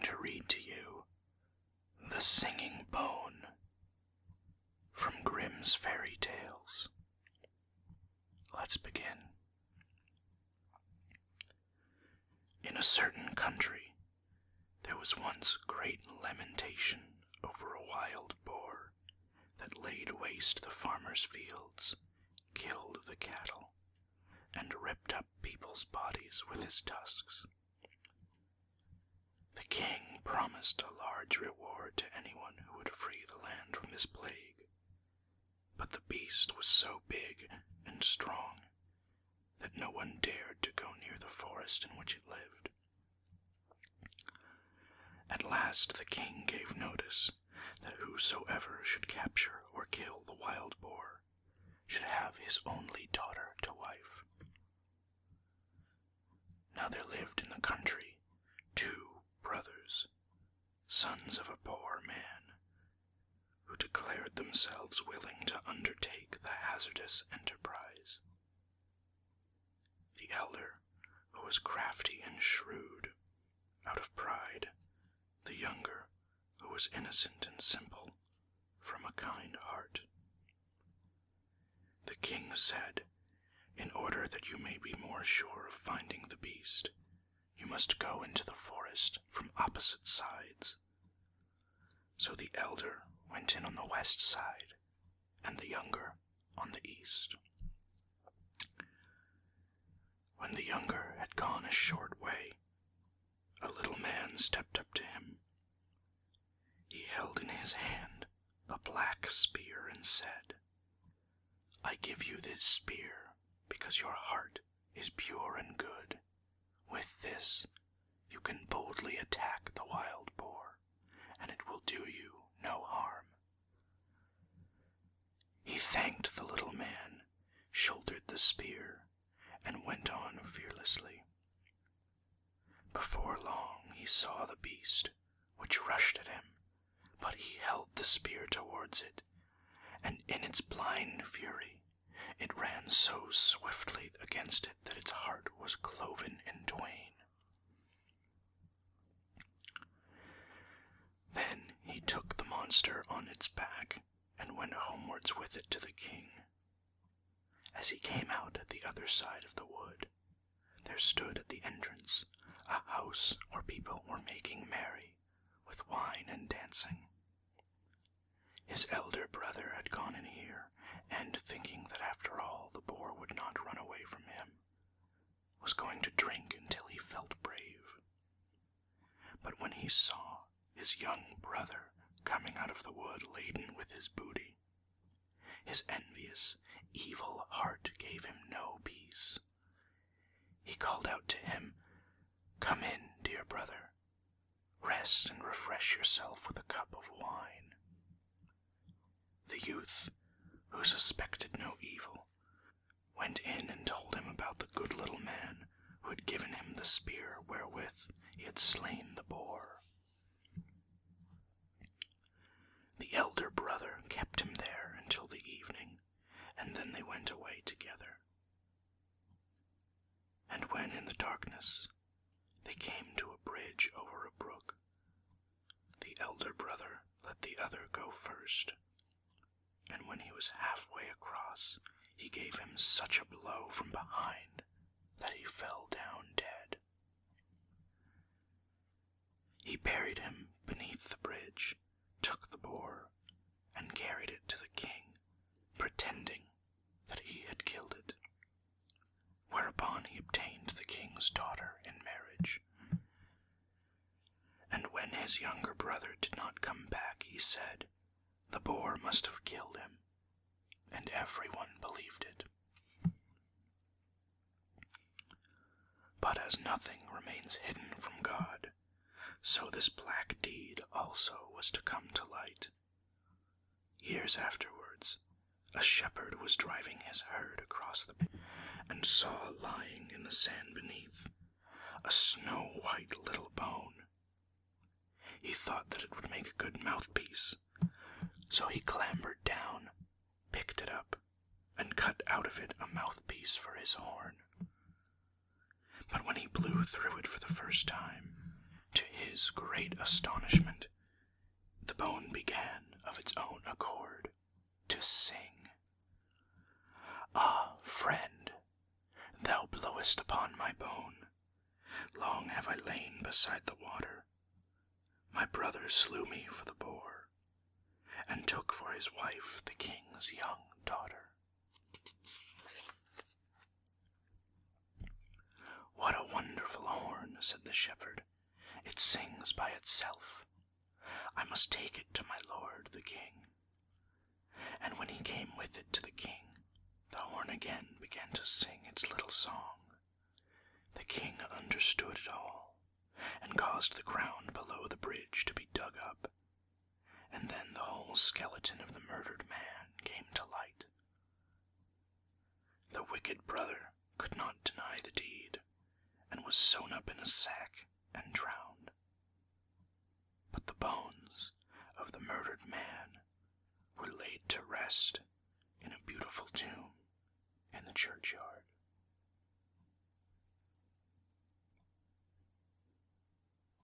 to read to you The Singing Bone from Grimm's Fairy Tales. Let's begin. In a certain country, there was once great lamentation over a wild boar that laid waste the farmers' fields, killed the cattle, and ripped up people's bodies with his tusks. The king promised a large reward to anyone who would free the land from this plague, but the beast was so big and strong that no one dared to go near the forest in which it lived. At last the king gave notice that whosoever should capture or kill the wild boar should have his only daughter to wife. Now there lived in the country 2 brothers, sons of a poor man, who declared themselves willing to undertake the hazardous enterprise. The elder, who was crafty and shrewd, out of pride; the younger, who was innocent and simple, from a kind heart. The king said, "In order that you may be more sure of finding the beast, you must go into the forest from opposite sides." So the elder went in on the west side, and the younger on the east. When the younger had gone a short way, a little man stepped up to him. He held in his hand a black spear and said, "I give you this spear because your heart is pure and good. With this, you can boldly attack the wild boar, and it will do you no harm." He thanked the little man, shouldered the spear, and went on fearlessly. Before long he saw the beast, which rushed at him, but he held the spear towards it, and in its blind fury it ran so swiftly against it that its heart was cloven in twain. Then he took the monster on its back and went homewards with it to the king. As he came out at the other side of the wood, there stood at the entrance a house where people were making merry, with wine and dancing. His elder brother had gone in here, and thinking that after all the boar would not run away from him, was going to drink until he felt brave. But when he saw his young brother coming out of the wood laden with his booty, his envious, evil heart gave him no peace. He called out to him, "Come in, dear brother. Rest and refresh yourself with a cup of wine." The youth, who suspected no evil, went in and told him about the good little man who had given him the spear wherewith he had slain the boar. The elder brother kept him there until the evening, and then they went away together. And when in the darkness they came to a bridge over a brook, the elder brother let the other go first, and when he was halfway across, he gave him such a blow from behind that he fell down dead. He buried him beneath the bridge, took the boar, and carried it to the king, pretending that he had killed it, whereupon he obtained the king's daughter in marriage. And when his younger brother did not come back, he said, "The boar must have killed him," and everyone believed it. But as nothing remains hidden from God, so this black deed also was to come to light. Years afterwards, a shepherd was driving his herd across the and saw lying in the sand beneath a snow-white little bone. He thought that it would make a good mouthpiece, so he clambered down, picked it up, and cut out of it a mouthpiece for his horn. But when he blew through it for the first time, to his his great astonishment, the bone began of its own accord to sing. "Ah, friend, thou blowest upon my bone. Long have I lain beside the water. My brother slew me for the boar, and took for his wife the king's young daughter." "What a wonderful horn," said the shepherd. "It sings by itself. I must take it to my lord the king." And when he came with it to the king, the horn again began to sing its little song. The king understood it all, and caused the ground below the bridge to be dug up, and then the whole skeleton of the murdered man came to light. The wicked brother could not deny the deed, and was sewn up in a sack and drowned. But the bones of the murdered man were laid to rest in a beautiful tomb in the churchyard.